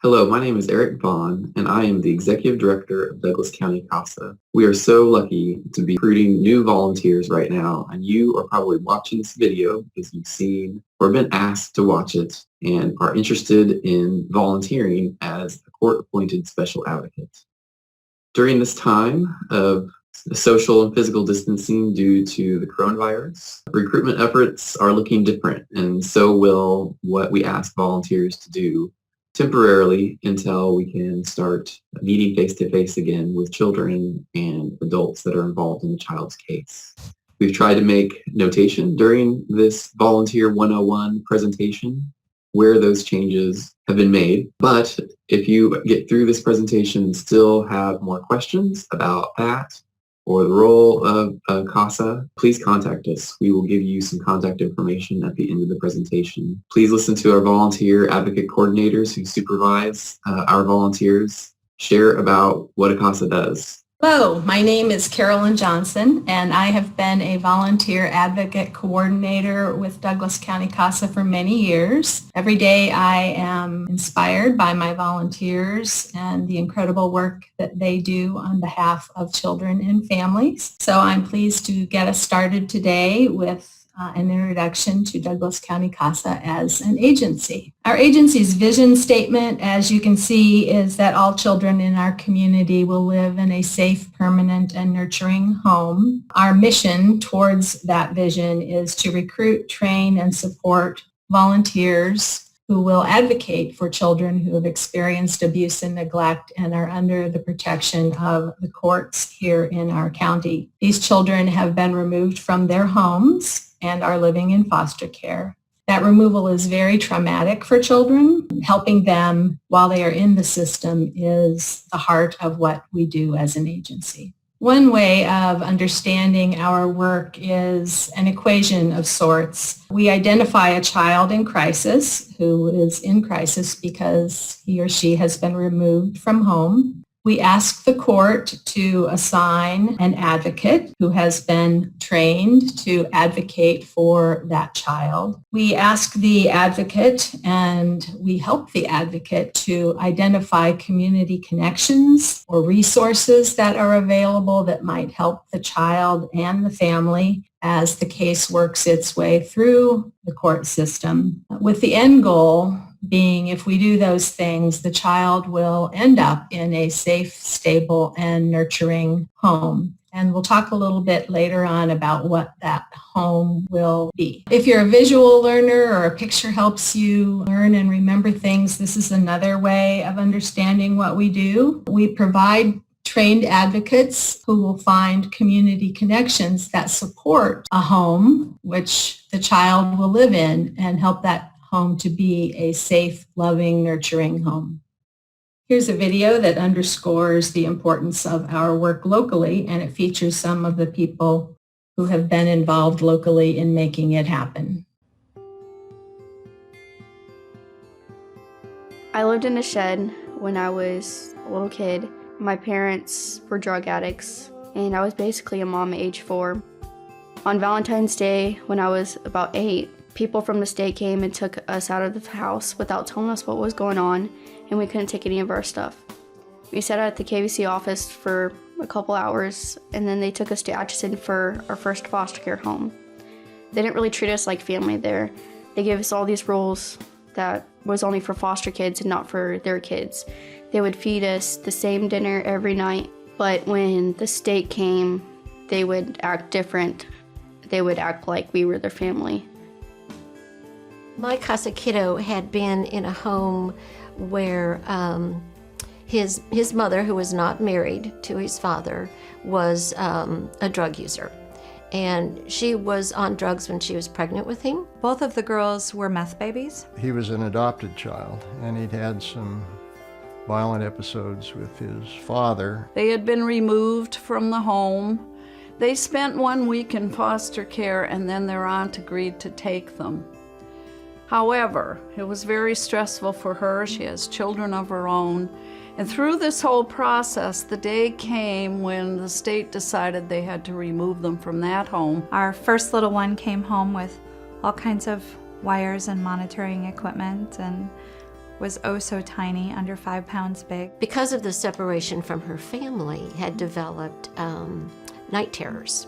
Hello, my name is Eric Vaughn, and I am the Executive Director of Douglas County CASA. We are so lucky to be recruiting new volunteers right now, and you are probably watching this video because you've seen or been asked to watch it and are interested in volunteering as a court-appointed special advocate. During this time of social and physical distancing due to the coronavirus, recruitment efforts are looking different, and so will what we ask volunteers to do temporarily until we can start meeting face-to-face again with children and adults that are involved in the child's case. We've tried to make notation during this Volunteer 101 presentation where those changes have been made. But if you get through this presentation and still have more questions about that or the role of CASA, please contact us. We will give you some contact information at the end of the presentation. Please listen to our volunteer advocate coordinators who supervise our volunteers share about what a CASA does. Hello, my name is Carolyn Johnson, and I have been a volunteer advocate coordinator with Douglas County CASA for many years. Every day I am inspired by my volunteers and the incredible work that they do on behalf of children and families. So I'm pleased to get us started today with an introduction to Douglas County CASA as an agency. Our agency's vision statement, as you can see, is that all children in our community will live in a safe, permanent, and nurturing home. Our mission towards that vision is to recruit, train, and support volunteers who will advocate for children who have experienced abuse and neglect and are under the protection of the courts here in our county. These children have been removed from their homes and are living in foster care. That removal is very traumatic for children. Helping them while they are in the system is the heart of what we do as an agency. One way of understanding our work is an equation of sorts. We identify a child in crisis who is in crisis because he or she has been removed from home. We ask the court to assign an advocate who has been trained to advocate for that child. We ask the advocate and we help the advocate to identify community connections or resources that are available that might help the child and the family as the case works its way through the court system, with the end goal being if we do those things, the child will end up in a safe, stable, and nurturing home. And we'll talk a little bit later on about what that home will be. If you're a visual learner or a picture helps you learn and remember things, this is another way of understanding what we do. We provide trained advocates who will find community connections that support a home which the child will live in and help that home to be a safe, loving, nurturing home. Here's a video that underscores the importance of our work locally, and it features some of the people who have been involved locally in making it happen. I lived in a shed when I was a little kid. My parents were drug addicts, and I was basically a mom at age 4. On Valentine's Day, when I was about 8, people from the state came and took us out of the house without telling us what was going on, and we couldn't take any of our stuff. We sat at the KVC office for a couple hours, and then they took us to Atchison for our first foster care home. They didn't really treat us like family there. They gave us all these rules that was only for foster kids and not for their kids. They would feed us the same dinner every night, but when the state came, they would act different. They would act like we were their family. My CASA kiddo had been in a home where his mother, who was not married to his father, was a drug user. And she was on drugs when she was pregnant with him. Both of the girls were meth babies. He was an adopted child, and he'd had some violent episodes with his father. They had been removed from the home. They spent 1 week in foster care, and then their aunt agreed to take them. However, it was very stressful for her. She has children of her own. And through this whole process, the day came when the state decided they had to remove them from that home. Our first little one came home with all kinds of wires and monitoring equipment, and was oh so tiny, under 5 pounds big. Because of the separation from her family, had developed night terrors.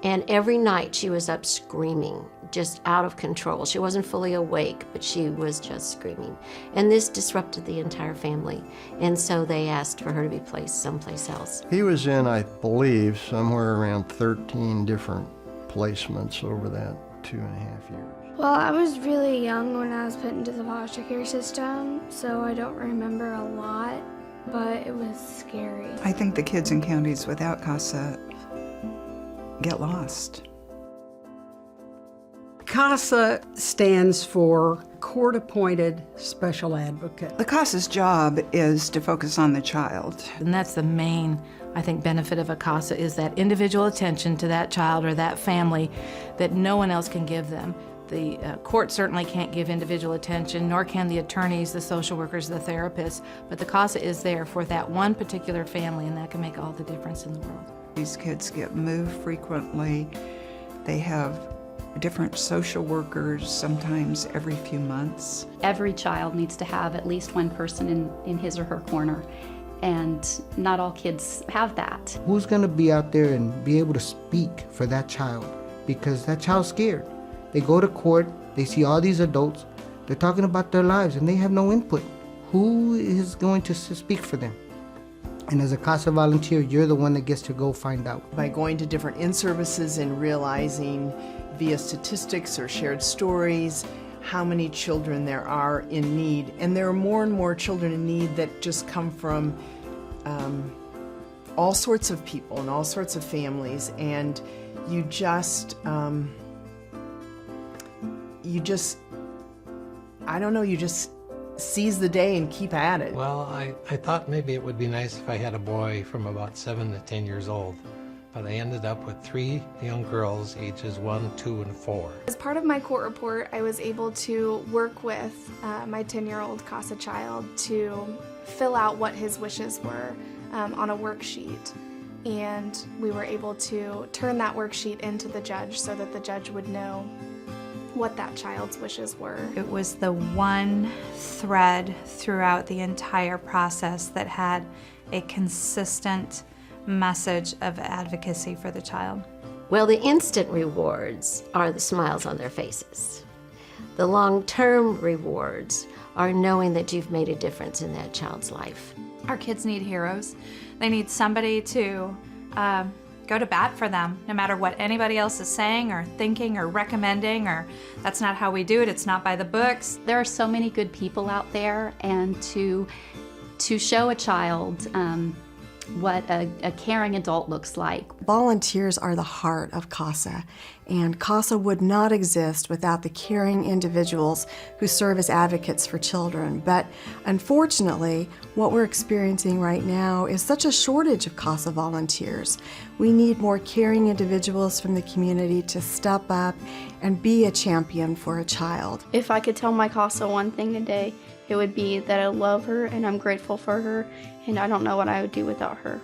And every night she was up screaming, just out of control. She wasn't fully awake, but she was just screaming. And this disrupted the entire family. And so they asked for her to be placed someplace else. He was in, I believe, somewhere around 13 different placements over that 2.5 years. Well, I was really young when I was put into the foster care system, so I don't remember a lot, but it was scary. I think the kids in counties without CASA get lost. CASA stands for Court-Appointed Special Advocate. The CASA's job is to focus on the child. And that's the main, I think, benefit of a CASA is that individual attention to that child or that family that no one else can give them. The court certainly can't give individual attention, nor can the attorneys, the social workers, the therapists, but the CASA is there for that one particular family, and that can make all the difference in the world. These kids get moved frequently. They have different social workers, sometimes every few months. Every child needs to have at least one person in his or her corner, and not all kids have that. Who's going to be out there and be able to speak for that child? Because that child's scared. They go to court, they see all these adults, they're talking about their lives and they have no input. Who is going to speak for them? And as a CASA volunteer, you're the one that gets to go find out. By going to different in-services and realizing via statistics or shared stories how many children there are in need. And there are more and more children in need that just come from all sorts of people and all sorts of families. And you just seize the day and keep at it. Well, I thought maybe it would be nice if I had a boy from about 7 to 10 years old, but I ended up with 3 young girls, ages 1, 2, and 4. As part of my court report, I was able to work with my 10-year-old CASA child to fill out what his wishes were on a worksheet. And we were able to turn that worksheet into the judge so that the judge would know what that child's wishes were. It was the one thread throughout the entire process that had a consistent message of advocacy for the child. Well, the instant rewards are the smiles on their faces. The long-term rewards are knowing that you've made a difference in that child's life. Our kids need heroes. They need somebody to go to bat for them, no matter what anybody else is saying or thinking or recommending, or that's not how we do it, it's not by the books. There are so many good people out there, and to show a child what a caring adult looks like. Volunteers are the heart of CASA, and CASA would not exist without the caring individuals who serve as advocates for children. But unfortunately, what we're experiencing right now is such a shortage of CASA volunteers. We need more caring individuals from the community to step up and be a champion for a child. If I could tell my CASA one thing today, it would be that I love her and I'm grateful for her, and I don't know what I would do without her.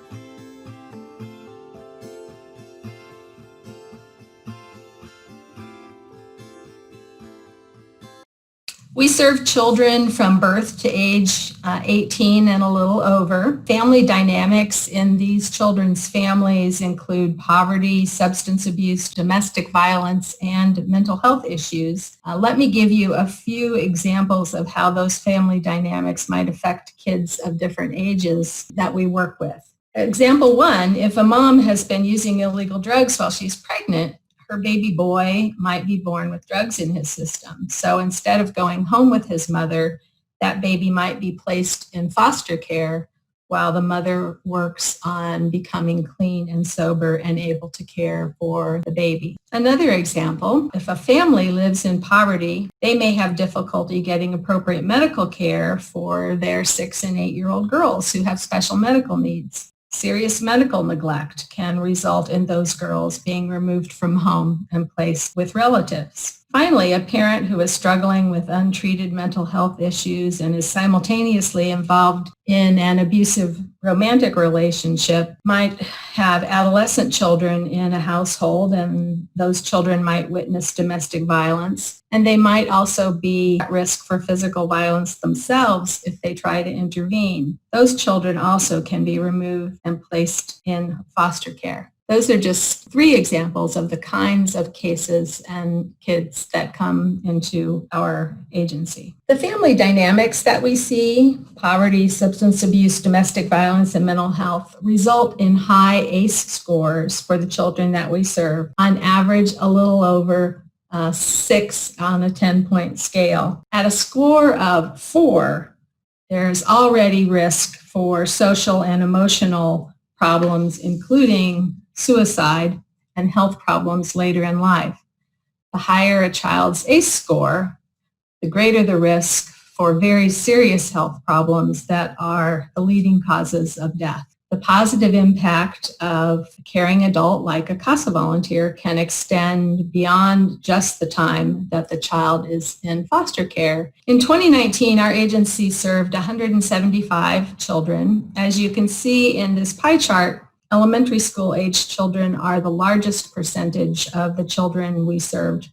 We serve children from birth to age 18 and a little over. Family dynamics in these children's families include poverty, substance abuse, domestic violence, and mental health issues. Let me give you a few examples of how those family dynamics might affect kids of different ages that we work with. Example 1, if a mom has been using illegal drugs while she's pregnant, her baby boy might be born with drugs in his system. So instead of going home with his mother, that baby might be placed in foster care while the mother works on becoming clean and sober and able to care for the baby. Another example, if a family lives in poverty, they may have difficulty getting appropriate medical care for their 6 and 8-year-old girls who have special medical needs. Serious medical neglect can result in those girls being removed from home and placed with relatives. Finally, a parent who is struggling with untreated mental health issues and is simultaneously involved in an abusive romantic relationship might have adolescent children in a household, and those children might witness domestic violence. And they might also be at risk for physical violence themselves if they try to intervene. Those children also can be removed and placed in foster care. Those are just 3 examples of the kinds of cases and kids that come into our agency. The family dynamics that we see, poverty, substance abuse, domestic violence, and mental health, result in high ACE scores for the children that we serve. On average, a little over 6 on a 10-point scale. At a score of 4, there's already risk for social and emotional problems, including suicide and health problems later in life. The higher a child's ACE score, the greater the risk for very serious health problems that are the leading causes of death. The positive impact of a caring adult like a CASA volunteer can extend beyond just the time that the child is in foster care. In 2019, our agency served 175 children. As you can see in this pie chart, elementary school age children are the largest percentage of the children we served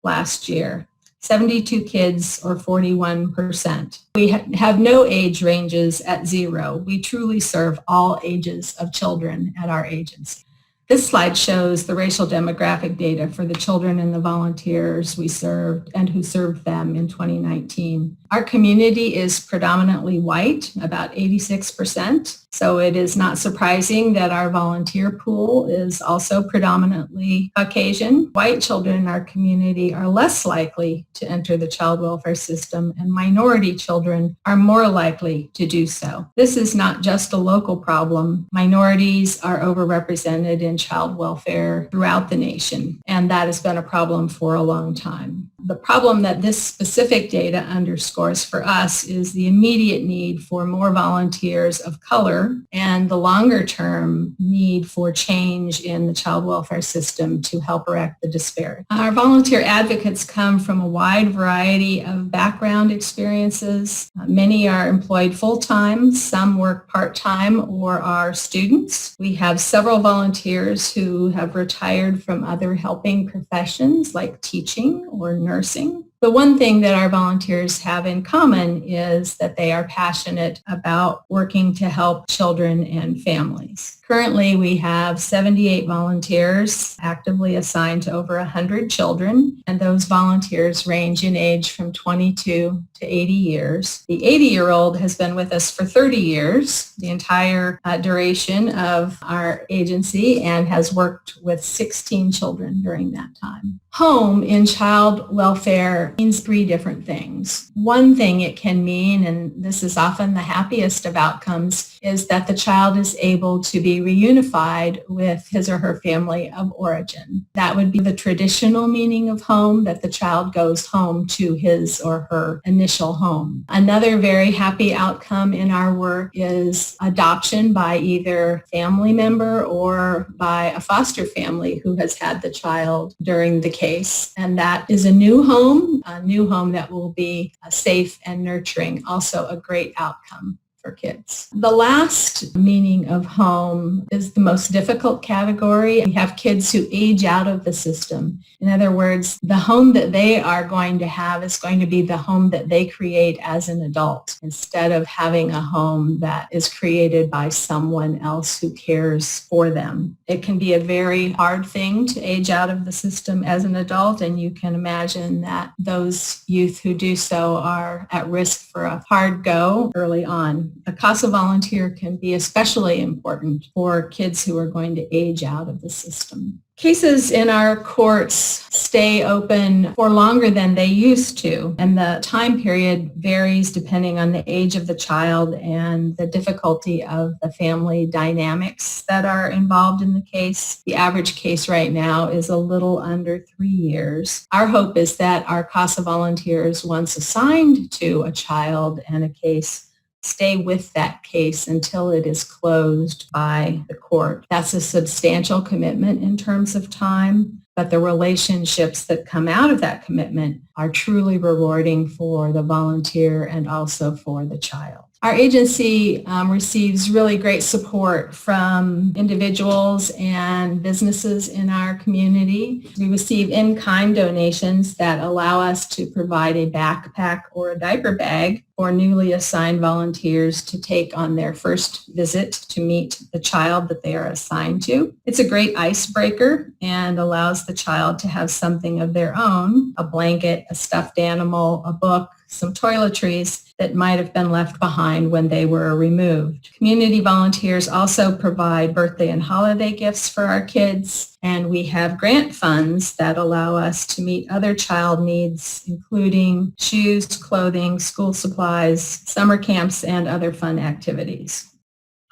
last year. 72 kids, or 41%. We have no age ranges at 0. We truly serve all ages of children at our agency. This slide shows the racial demographic data for the children and the volunteers we served and who served them in 2019. Our community is predominantly white, about 86%. So it is not surprising that our volunteer pool is also predominantly Caucasian. White children in our community are less likely to enter the child welfare system, and minority children are more likely to do so. This is not just a local problem. Minorities are overrepresented in child welfare throughout the nation, and that has been a problem for a long time. The problem that this specific data underscores for us is the immediate need for more volunteers of color and the longer-term need for change in the child welfare system to help correct the disparity. Our volunteer advocates come from a wide variety of background experiences. Many are employed full-time, some work part-time or are students. We have several volunteers who have retired from other helping professions like teaching or nursing. The one thing that our volunteers have in common is that they are passionate about working to help children and families. Currently, we have 78 volunteers actively assigned to over 100 children, and those volunteers range in age from 22 to 80 years. The 80-year-old has been with us for 30 years, the entire duration of our agency, and has worked with 16 children during that time. Home in child welfare means 3 different things. One thing it can mean, and this is often the happiest of outcomes, is that the child is able to be reunified with his or her family of origin. That would be the traditional meaning of home, that the child goes home to his or her initial home. Another very happy outcome in our work is adoption by either family member or by a foster family who has had the child during the case. And that is a new home that will be safe and nurturing, also a great outcome for kids. The last meaning of home is the most difficult category. We have kids who age out of the system. In other words, the home that they are going to have is going to be the home that they create as an adult, instead of having a home that is created by someone else who cares for them. It can be a very hard thing to age out of the system as an adult, and you can imagine that those youth who do so are at risk for a hard go early on. A CASA volunteer can be especially important for kids who are going to age out of the system. Cases in our courts stay open for longer than they used to, and the time period varies depending on the age of the child and the difficulty of the family dynamics that are involved in the case. The average case right now is a little under 3 years. Our hope is that our CASA volunteers, once assigned to a child and a case, stay with that case until it is closed by the court. That's a substantial commitment in terms of time. but the relationships that come out of that commitment are truly rewarding for the volunteer and also for the child. Our agency receives really great support from individuals and businesses in our community. We receive in-kind donations that allow us to provide a backpack or a diaper bag for newly assigned volunteers to take on their first visit to meet the child that they are assigned to. It's a great icebreaker and allows the child to have something of their own, a blanket, a stuffed animal, a book, some toiletries that might have been left behind when they were removed. Community volunteers also provide birthday and holiday gifts for our kids, and we have grant funds that allow us to meet other child needs, including shoes, clothing, school supplies, summer camps, and other fun activities.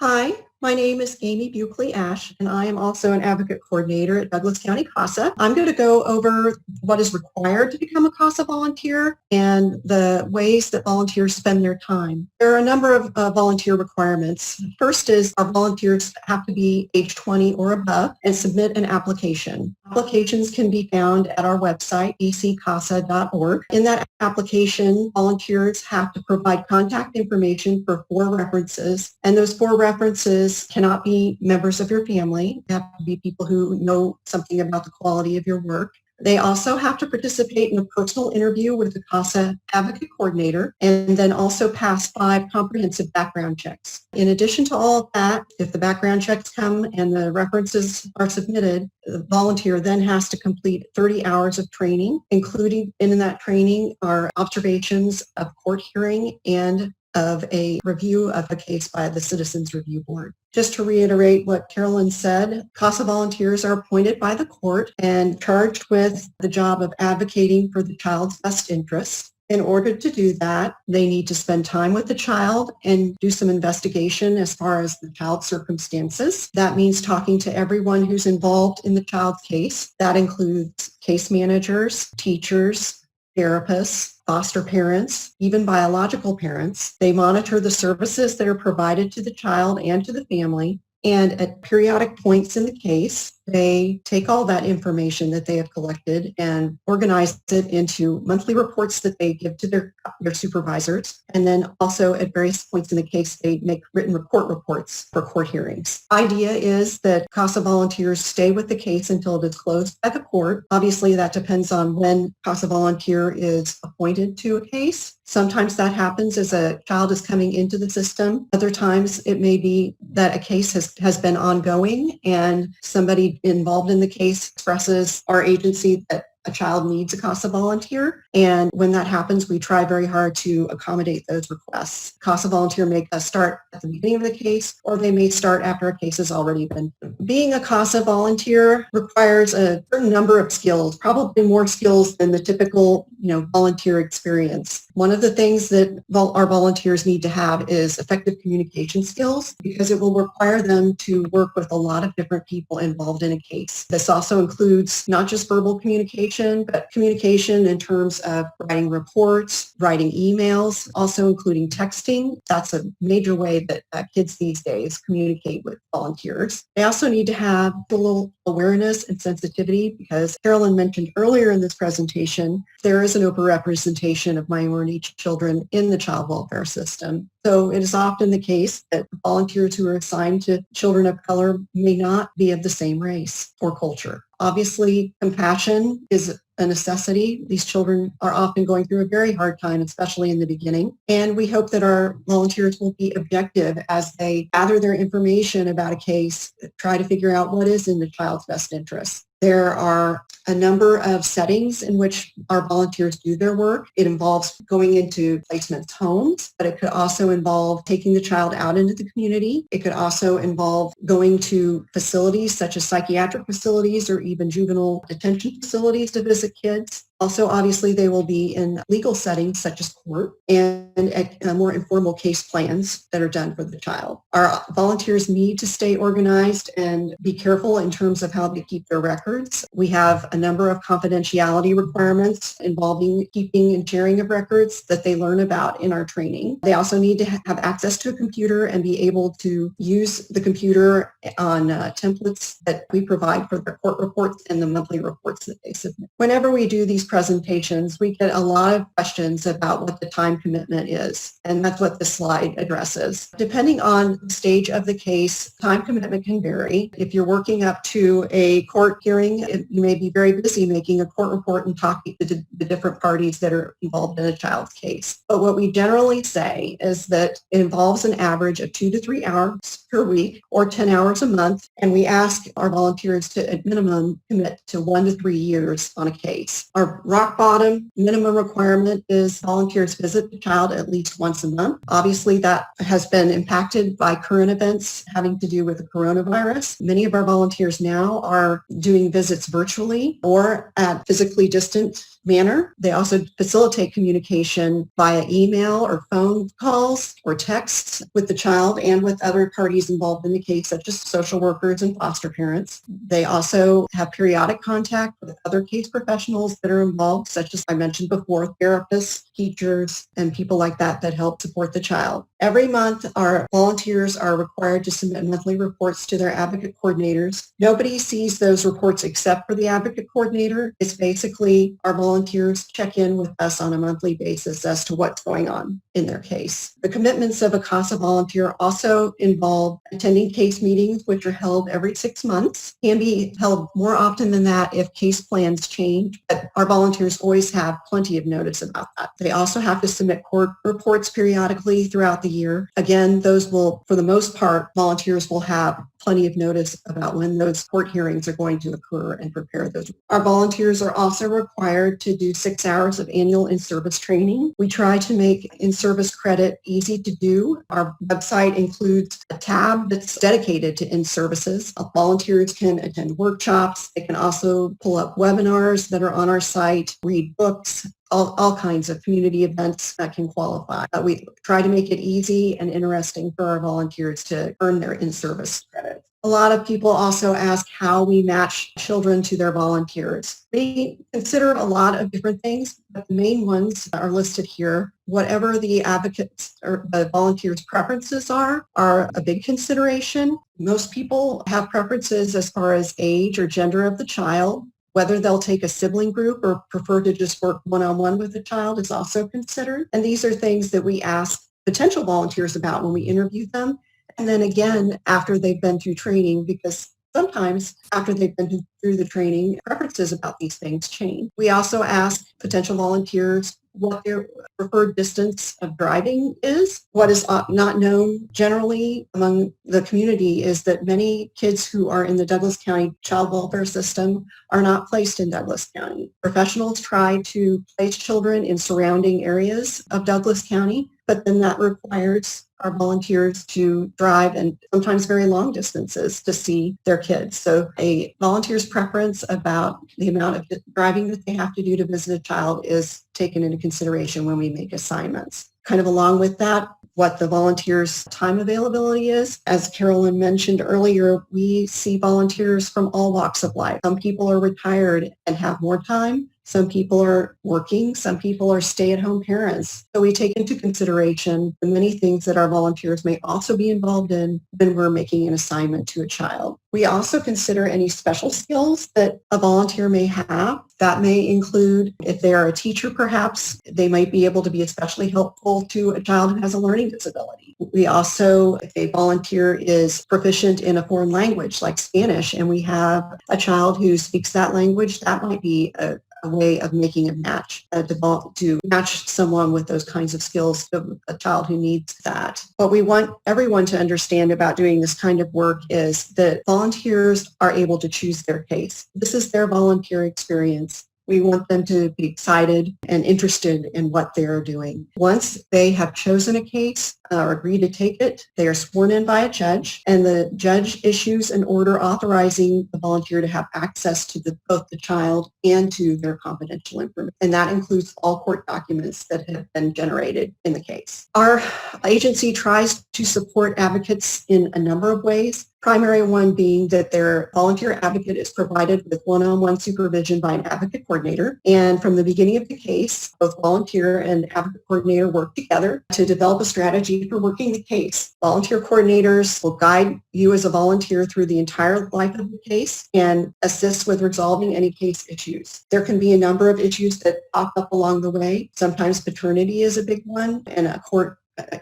Hi, my name is Amy Buckley-Ash, and I am also an advocate coordinator at Douglas County CASA. I'm going to go over what is required to become a CASA volunteer and the ways that volunteers spend their time. There are a number of volunteer requirements. First is our volunteers have to be age 20 or above and submit an application. Applications can be found at our website, bccasa.org. In that application, volunteers have to provide contact information for 4 references, and those 4 references cannot be members of your family. They have to be people who know something about the quality of your work. They also have to participate in a personal interview with the CASA advocate coordinator and then also pass 5 comprehensive background checks. In addition to all of that, if the background checks come and the references are submitted, the volunteer then has to complete 30 hours of training, including in that training are observations of court hearing and of a review of a case by the Citizens Review Board. Just to reiterate what Carolyn said, CASA volunteers are appointed by the court and charged with the job of advocating for the child's best interests. In order to do that, they need to spend time with the child and do some investigation as far as the child's circumstances. That means talking to everyone who's involved in the child's case. That includes case managers, teachers, therapists, foster parents, even biological parents. They monitor the services that are provided to the child and to the family. And at periodic points in the case, they take all that information that they have collected and organize it into monthly reports that they give to their supervisors. And then also at various points in the case, they make written reports for court hearings. Idea is that CASA volunteers stay with the case until it is closed by the court. Obviously, that depends on when CASA volunteer is appointed to a case. Sometimes that happens as a child is coming into the system. Other times it may be that a case has been ongoing and somebody involved in the case expresses our agency that a child needs a CASA volunteer. And when that happens, we try very hard to accommodate those requests. CASA volunteer may start at the beginning of the case, or they may start after a case has already been. Being a CASA volunteer requires a certain number of skills, probably more skills than the typical, volunteer experience. One of the things that our volunteers need to have is effective communication skills, because it will require them to work with a lot of different people involved in a case. This also includes not just verbal communication, but communication in terms of writing reports, writing emails, also including texting. That's a major way that kids these days communicate with volunteers. They also need to have a little awareness and sensitivity, because Carolyn mentioned earlier in this presentation, there is an overrepresentation of minority children in the child welfare system. So it is often the case that volunteers who are assigned to children of color may not be of the same race or culture. Obviously, compassion is a necessity. These children are often going through a very hard time, especially in the beginning. And we hope that our volunteers will be objective as they gather their information about a case, try to figure out what is in the child's best interest. There are a number of settings in which our volunteers do their work. It involves going into placement homes, but it could also involve taking the child out into the community. It could also involve going to facilities such as psychiatric facilities or even juvenile detention facilities to visit kids. Also, obviously, they will be in legal settings such as court and at more informal case plans that are done for the child. Our volunteers need to stay organized and be careful in terms of how they keep their records. We have a number of confidentiality requirements involving keeping and sharing of records that they learn about in our training. They also need to have access to a computer and be able to use the computer on templates that we provide for their court reports and the monthly reports that they submit. Whenever we do these presentations, we get a lot of questions about what the time commitment is, and that's what this slide addresses. Depending on the stage of the case, time commitment can vary. If you're working up to a court hearing, you may be very busy making a court report and talking to the different parties that are involved in a child's case. But what we generally say is that it involves an average of 2 to 3 hours per week or 10 hours a month, and we ask our volunteers to at minimum commit to 1 to 3 years on a case. Our rock bottom minimum requirement is volunteers visit the child at least once a month. Obviously, that has been impacted by current events having to do with the coronavirus. Many of our volunteers now are doing visits virtually or at physically distant manner. They also facilitate communication via email or phone calls or texts with the child and with other parties involved in the case, such as social workers and foster parents. They also have periodic contact with other case professionals that are involved, such as I mentioned before, therapists, teachers, and people like that that help support the child. Every month, our volunteers are required to submit monthly reports to their advocate coordinators. Nobody sees those reports except for the advocate coordinator. It's basically our volunteers check in with us on a monthly basis as to what's going on in their case. The commitments of a CASA volunteer also involve attending case meetings, which are held every 6 months, can be held more often than that if case plans change, but our volunteers always have plenty of notice about that. They also have to submit court reports periodically throughout the year. Again, those will, for the most part, volunteers will have plenty of notice about when those court hearings are going to occur and prepare those. Our volunteers are also required to do 6 hours of annual in-service training. We try to make in-service credit easy to do. Our website includes a tab that's dedicated to in-services. Volunteers can attend workshops. They can also pull up webinars that are on our site, read books, all kinds of community events that can qualify. We try to make it easy and interesting for our volunteers to earn their in-service credit. A lot of people also ask how we match children to their volunteers. We consider a lot of different things, but the main ones are listed here. Whatever the advocates or the volunteers' preferences are a big consideration. Most people have preferences as far as age or gender of the child. Whether they'll take a sibling group or prefer to just work one-on-one with the child is also considered. And these are things that we ask potential volunteers about when we interview them. And then again, after they've been through training, because sometimes after they've been through the training, preferences about these things change. We also ask potential volunteers what their preferred distance of driving is. What is not known generally among the community is that many kids who are in the Douglas County child welfare system are not placed in Douglas County. Professionals try to place children in surrounding areas of Douglas County, but then that requires our volunteers to drive and sometimes very long distances to see their kids. So a volunteer's preference about the amount of driving that they have to do to visit a child is taken into consideration when we make assignments. Kind of along with that, what the volunteers' time availability is. As Carolyn mentioned earlier, we see volunteers from all walks of life. Some people are retired and have more time. Some people are working. Some people are stay-at-home parents. So we take into consideration the many things that our volunteers may also be involved in when we're making an assignment to a child. We also consider any special skills that a volunteer may have. That may include, if they are a teacher perhaps, they might be able to be especially helpful to a child who has a learning disability. We also, if a volunteer is proficient in a foreign language like Spanish and we have a child who speaks that language, that might be a way of making a match, to match someone with those kinds of skills to a child who needs that. What we want everyone to understand about doing this kind of work is that volunteers are able to choose their case. This is their volunteer experience. We want them to be excited and interested in what they're doing. Once they have chosen a case or agreed to take it, they are sworn in by a judge, and the judge issues an order authorizing the volunteer to have access to both the child and to their confidential information. And that includes all court documents that have been generated in the case. Our agency tries to support advocates in a number of ways. Primary one being that their volunteer advocate is provided with one-on-one supervision by an advocate coordinator. And from the beginning of the case, both volunteer and advocate coordinator work together to develop a strategy for working the case. Volunteer coordinators will guide you as a volunteer through the entire life of the case and assist with resolving any case issues. There can be a number of issues that pop up along the way. Sometimes paternity is a big one, and a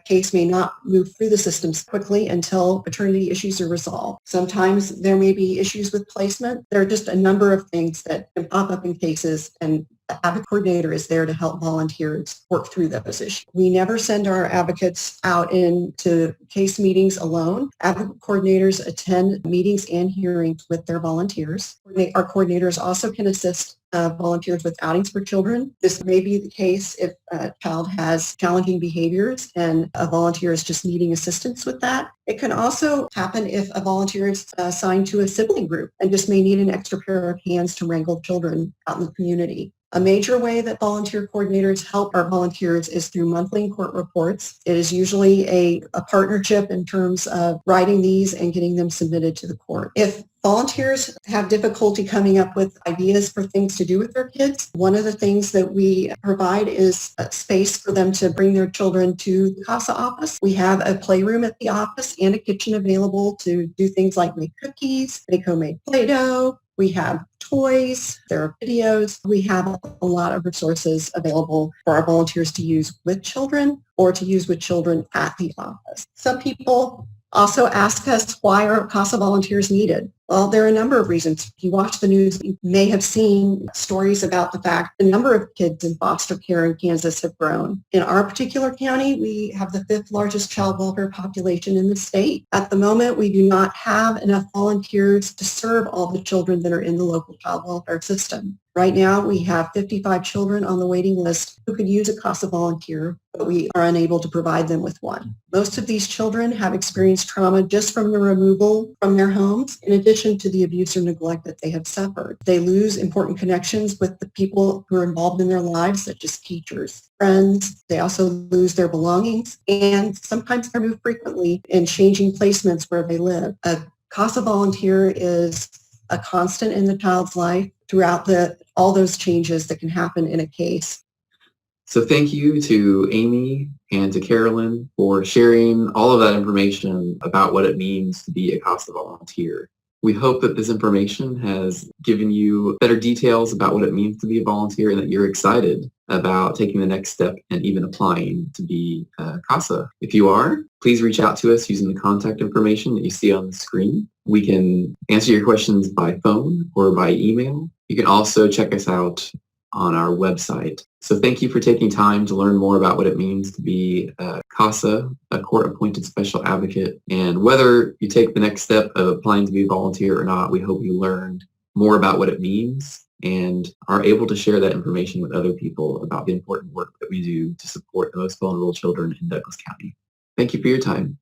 case may not move through the systems quickly until paternity issues are resolved. Sometimes there may be issues with placement. There are just a number of things that can pop up in cases, and the advocate coordinator is there to help volunteers work through those issues. We never send our advocates out into case meetings alone. Advocate coordinators attend meetings and hearings with their volunteers. Our coordinators also can assist volunteers with outings for children. This may be the case if a child has challenging behaviors and a volunteer is just needing assistance with that. It can also happen if a volunteer is assigned to a sibling group and just may need an extra pair of hands to wrangle children out in the community. A major way that volunteer coordinators help our volunteers is through monthly court reports. It is usually a partnership in terms of writing these and getting them submitted to the court. If volunteers have difficulty coming up with ideas for things to do with their kids, one of the things that we provide is a space for them to bring their children to the CASA office. We have a playroom at the office and a kitchen available to do things like make cookies, make homemade Play-Doh. We have toys, there are videos. We have a lot of resources available for our volunteers to use with children or to use with children at the office. Some people also ask us, why are CASA volunteers needed? Well, there are a number of reasons. If you watch the news, you may have seen stories about the fact the number of kids in foster care in Kansas have grown. In our particular county, we have the 5th largest child welfare population in the state. At the moment, we do not have enough volunteers to serve all the children that are in the local child welfare system. Right now, we have 55 children on the waiting list who could use a CASA volunteer, but we are unable to provide them with one. Most of these children have experienced trauma just from the removal from their homes, in addition to the abuse or neglect that they have suffered. They lose important connections with the people who are involved in their lives, such as teachers, friends. They also lose their belongings, and sometimes they're moved frequently in changing placements where they live. A CASA volunteer is a constant in the child's life throughout all those changes that can happen in a case. So thank you to Amy and to Carolyn for sharing all of that information about what it means to be a CASA volunteer. We hope that this information has given you better details about what it means to be a volunteer and that you're excited about taking the next step and even applying to be a CASA. If you are, please reach out to us using the contact information that you see on the screen. We can answer your questions by phone or by email. You can also check us out on our website. So thank you for taking time to learn more about what it means to be a CASA, a court-appointed special advocate. And whether you take the next step of applying to be a volunteer or not, we hope you learned more about what it means and are able to share that information with other people about the important work that we do to support the most vulnerable children in Douglas County. Thank you for your time.